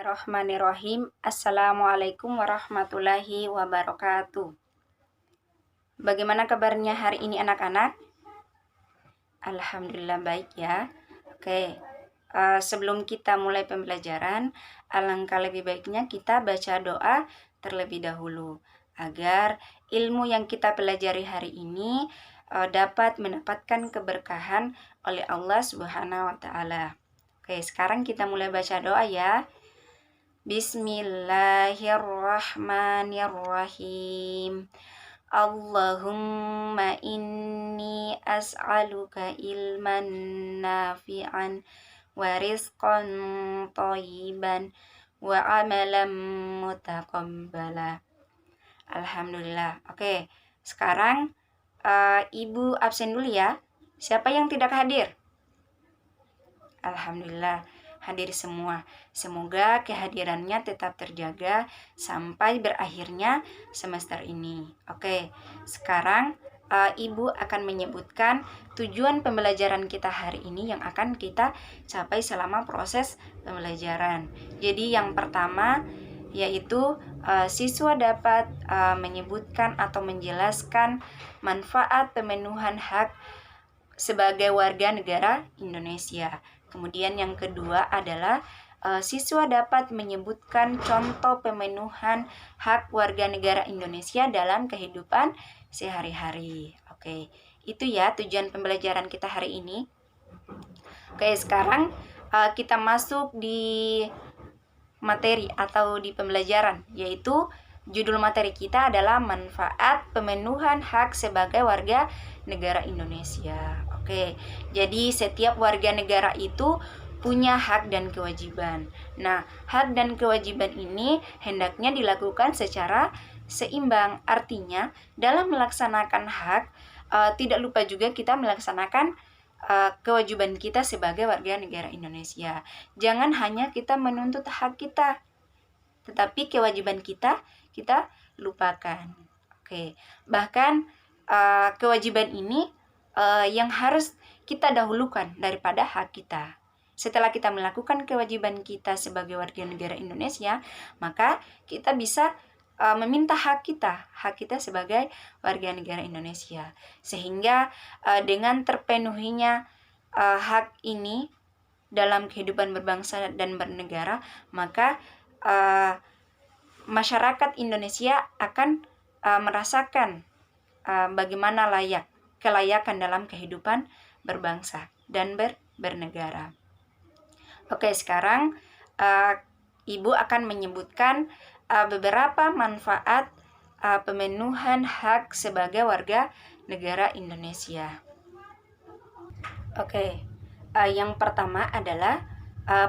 Bismillahirrahmanirrahim. Assalamualaikum warahmatullahi wabarakatuh. Bagaimana kabarnya hari ini anak-anak? Alhamdulillah baik ya. Oke, sebelum kita mulai pembelajaran, alangkah lebih baiknya kita baca doa terlebih dahulu agar ilmu yang kita pelajari hari ini dapat mendapatkan keberkahan oleh Allah Subhanahu wa taala. Oke, sekarang kita mulai baca doa ya. Bismillahirrahmanirrahim. Allahumma inni as'aluka ilman nafi'an wa rizqan thayyiban wa amalan mutaqabbala. Alhamdulillah. Oke, sekarang Ibu absen dulu ya. Siapa yang tidak hadir? Alhamdulillah hadir semua. Semoga kehadirannya tetap terjaga sampai berakhirnya semester ini. Oke, sekarang Ibu akan menyebutkan tujuan pembelajaran kita hari ini yang akan kita capai selama proses pembelajaran. Jadi yang pertama yaitu siswa dapat menyebutkan atau menjelaskan manfaat pemenuhan hak sebagai warga negara Indonesia. Kemudian yang kedua adalah siswa dapat menyebutkan contoh pemenuhan hak warga negara Indonesia dalam kehidupan sehari-hari. Oke, itu ya tujuan pembelajaran kita hari ini. Oke, sekarang kita masuk di materi atau di pembelajaran, yaitu judul materi kita adalah manfaat pemenuhan hak sebagai warga negara Indonesia. Oke, jadi setiap warga negara itu punya hak dan kewajiban. Nah, hak dan kewajiban ini hendaknya dilakukan secara seimbang. Artinya, dalam melaksanakan hak, tidak lupa juga kita melaksanakan kewajiban kita sebagai warga negara Indonesia. Jangan hanya kita menuntut hak kita, tetapi kewajiban kita lupakan. Oke, bahkan kewajiban ini yang harus kita dahulukan daripada hak kita. Setelah kita melakukan kewajiban kita sebagai warga negara Indonesia, maka kita bisa meminta hak kita sebagai warga negara Indonesia. Sehingga dengan terpenuhinya hak ini dalam kehidupan berbangsa dan bernegara, maka masyarakat Indonesia akan merasakan bagaimana kelayakan dalam kehidupan berbangsa dan bernegara. Oke, sekarang Ibu akan menyebutkan beberapa manfaat pemenuhan hak sebagai warga negara Indonesia. Oke, yang pertama adalah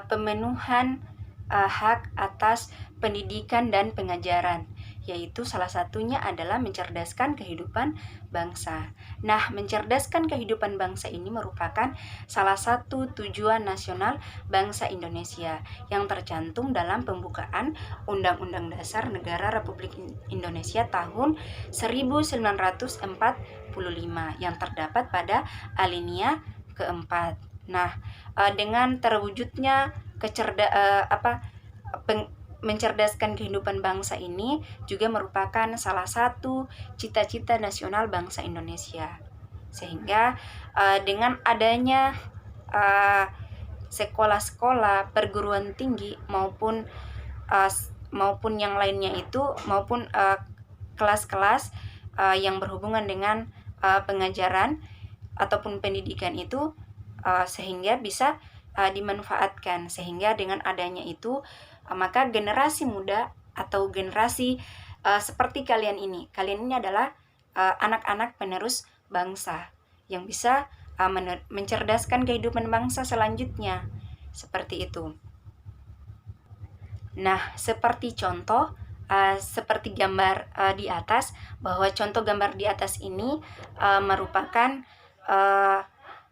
pemenuhan hak atas pendidikan dan pengajaran, yaitu salah satunya adalah mencerdaskan kehidupan bangsa. Nah, mencerdaskan kehidupan bangsa ini merupakan salah satu tujuan nasional bangsa Indonesia yang tercantum dalam pembukaan Undang-Undang Dasar Negara Republik Indonesia tahun 1945 yang terdapat pada alinea keempat. Nah, dengan terwujudnya mencerdaskan kehidupan bangsa ini juga merupakan salah satu cita-cita nasional bangsa Indonesia. Sehingga dengan adanya sekolah-sekolah, perguruan tinggi maupun yang lainnya itu, maupun kelas-kelas yang berhubungan dengan pengajaran ataupun pendidikan itu, sehingga bisa dimanfaatkan. Sehingga dengan adanya itu maka generasi muda atau generasi seperti kalian ini adalah anak-anak penerus bangsa yang bisa mencerdaskan kehidupan bangsa selanjutnya, seperti itu. Nah, seperti contoh seperti gambar di atas, bahwa contoh gambar di atas ini merupakan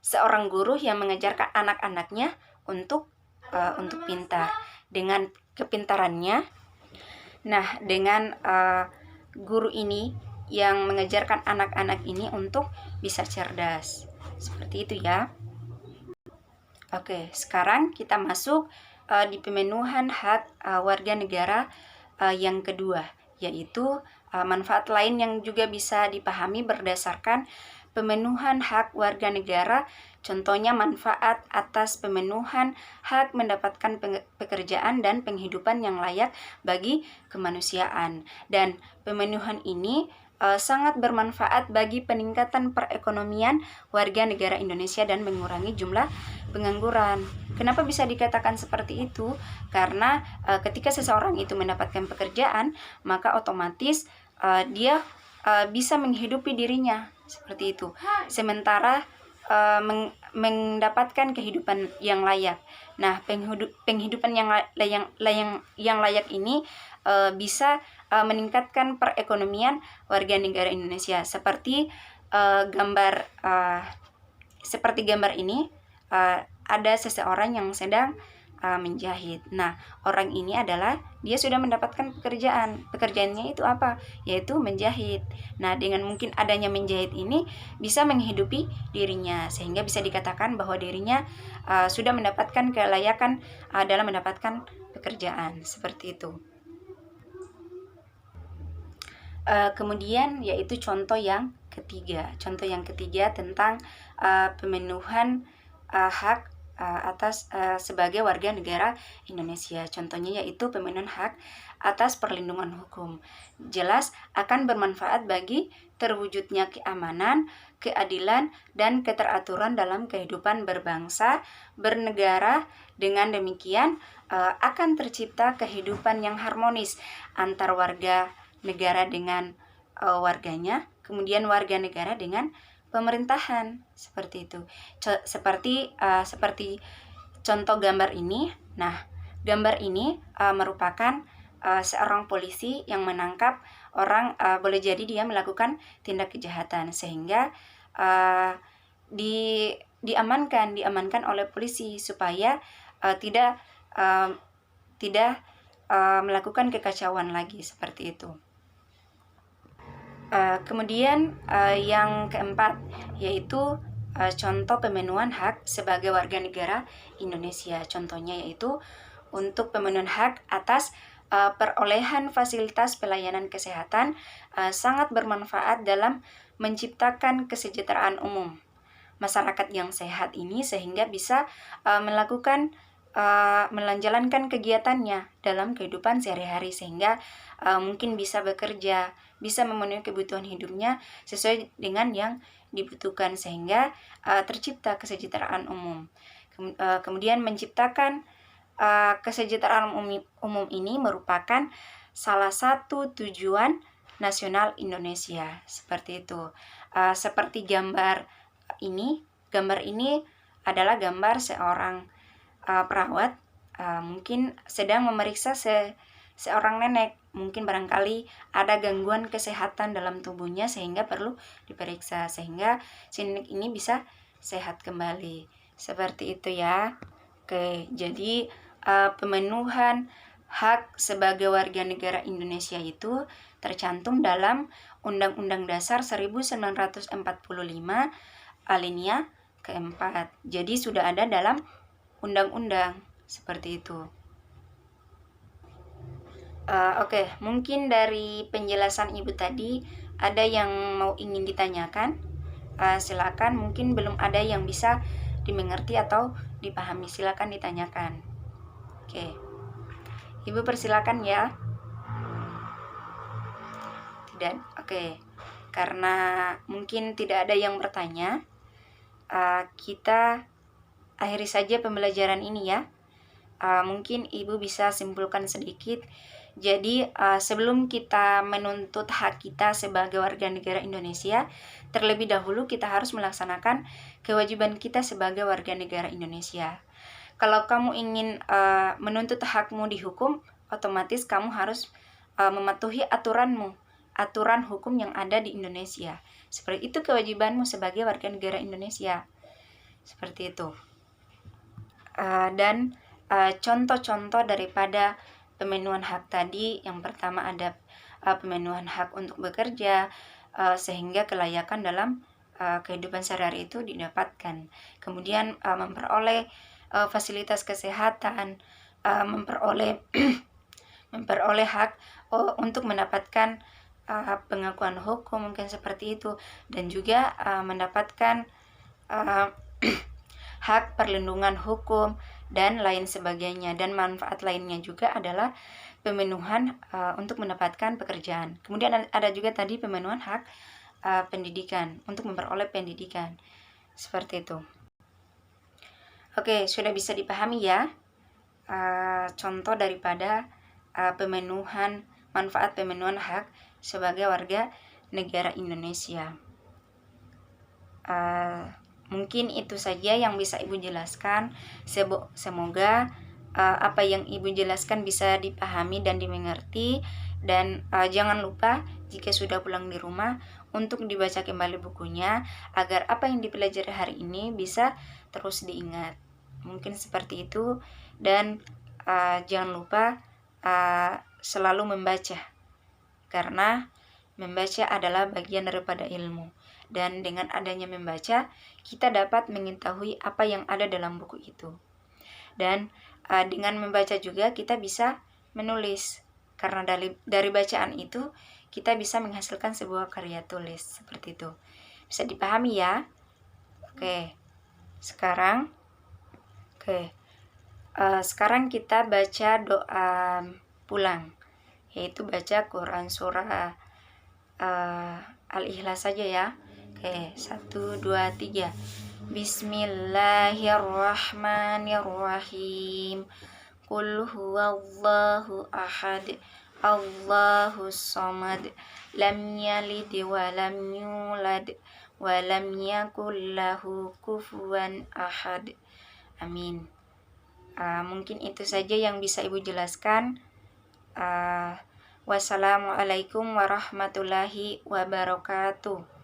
seorang guru yang mengajarkan anak-anaknya untuk pintar. Dengan kepintarannya, nah dengan guru ini yang mengajarkan anak-anak ini untuk bisa cerdas, seperti itu ya. Oke, sekarang kita masuk di pemenuhan hak warga negara yang kedua, yaitu manfaat lain yang juga bisa dipahami berdasarkan pemenuhan hak warga negara. Contohnya manfaat atas pemenuhan hak mendapatkan pekerjaan dan penghidupan yang layak bagi kemanusiaan. Dan pemenuhan ini sangat bermanfaat bagi peningkatan perekonomian warga negara Indonesia dan mengurangi jumlah pengangguran. Kenapa bisa dikatakan seperti itu? Karena ketika seseorang itu mendapatkan pekerjaan, maka otomatis dia bisa menghidupi dirinya seperti itu. Sementara mendapatkan kehidupan yang layak. Nah, penghidupan yang layak ini bisa meningkatkan perekonomian warga negara Indonesia. Seperti gambar ini, ada seseorang yang sedang menjahit. Nah, orang ini adalah dia sudah mendapatkan pekerjaan. Pekerjaannya itu apa? Yaitu menjahit. Nah, dengan mungkin adanya menjahit ini bisa menghidupi dirinya, sehingga bisa dikatakan bahwa dirinya sudah mendapatkan kelayakan dalam mendapatkan pekerjaan. Seperti itu. Kemudian yaitu contoh yang ketiga. Contoh yang ketiga tentang pemenuhan hak atas sebagai warga negara Indonesia. Contohnya yaitu pemenuhan hak atas perlindungan hukum. Jelas akan bermanfaat bagi terwujudnya keamanan, keadilan, dan keteraturan dalam kehidupan berbangsa, bernegara. Dengan demikian akan tercipta kehidupan yang harmonis antar warga negara dengan warganya, kemudian warga negara dengan pemerintahan, seperti itu. Seperti contoh gambar ini. Nah, gambar ini merupakan seorang polisi yang menangkap orang, boleh jadi dia melakukan tindak kejahatan, sehingga diamankan oleh polisi supaya tidak melakukan kekacauan lagi, seperti itu. Kemudian yang keempat yaitu contoh pemenuhan hak sebagai warga negara Indonesia. Contohnya yaitu untuk pemenuhan hak atas perolehan fasilitas pelayanan kesehatan sangat bermanfaat dalam menciptakan kesejahteraan umum masyarakat yang sehat ini, sehingga bisa menjalankan kegiatannya dalam kehidupan sehari-hari, sehingga mungkin bisa bekerja, bisa memenuhi kebutuhan hidupnya sesuai dengan yang dibutuhkan, sehingga tercipta kesejahteraan umum. Kemudian menciptakan kesejahteraan umum ini merupakan salah satu tujuan nasional Indonesia, seperti itu. Seperti gambar ini adalah gambar seorang perawat mungkin sedang memeriksa seorang nenek. Mungkin barangkali ada gangguan kesehatan dalam tubuhnya sehingga perlu diperiksa, sehingga si nenek ini bisa sehat kembali. Seperti itu ya. Oke, jadi pemenuhan hak sebagai warga negara Indonesia itu tercantum dalam Undang-Undang Dasar 1945 alinea keempat. Jadi sudah ada dalam undang-undang, seperti itu. Oke, mungkin dari penjelasan Ibu tadi ada yang mau ingin ditanyakan? Silakan, mungkin belum ada yang bisa dimengerti atau dipahami, silakan ditanyakan. Oke, Ibu persilakan ya. Tidak, oke. Karena mungkin tidak ada yang bertanya, kita akhiri saja pembelajaran ini ya. Mungkin Ibu bisa simpulkan sedikit. Jadi sebelum kita menuntut hak kita sebagai warga negara Indonesia, terlebih dahulu kita harus melaksanakan kewajiban kita sebagai warga negara Indonesia. Kalau kamu ingin menuntut hakmu dihukum, otomatis kamu harus mematuhi aturan hukum yang ada di Indonesia. Seperti itu kewajibanmu sebagai warga negara Indonesia. Seperti itu. Dan contoh-contoh daripada pemenuhan hak tadi, yang pertama ada pemenuhan hak untuk bekerja, sehingga kelayakan dalam kehidupan sehari-hari itu didapatkan. Kemudian memperoleh fasilitas kesehatan, memperoleh memperoleh hak untuk mendapatkan pengakuan hukum, mungkin seperti itu, dan juga mendapatkan hak perlindungan hukum dan lain sebagainya. Dan manfaat lainnya juga adalah pemenuhan untuk mendapatkan pekerjaan. Kemudian ada juga tadi pemenuhan hak pendidikan, untuk memperoleh pendidikan, seperti itu. Oke, sudah bisa dipahami ya contoh daripada manfaat pemenuhan hak sebagai warga negara Indonesia. Mungkin itu saja yang bisa Ibu jelaskan. Semoga apa yang Ibu jelaskan bisa dipahami dan dimengerti. Dan jangan lupa jika sudah pulang di rumah untuk dibaca kembali bukunya, agar apa yang dipelajari hari ini bisa terus diingat. Mungkin seperti itu. Dan jangan lupa selalu membaca, karena membaca adalah bagian daripada ilmu. Dan dengan adanya membaca, kita dapat mengetahui apa yang ada dalam buku itu. Dan dengan membaca juga kita bisa menulis, karena dari bacaan itu kita bisa menghasilkan sebuah karya tulis, seperti itu. Bisa dipahami ya? Oke. Sekarang kita baca doa pulang, yaitu baca Quran surah Al-Ikhlas saja ya. Oke, 1, 2, 3. Bismillahirrahmanirrahim. Qul huwallahu ahad, Allahus samad, lam yalid wa lam yulad wa lam yakul lahu kufuwan ahad. Amin. Mungkin itu saja yang bisa Ibu jelaskan. Wassalamualaikum warahmatullahi wabarakatuh.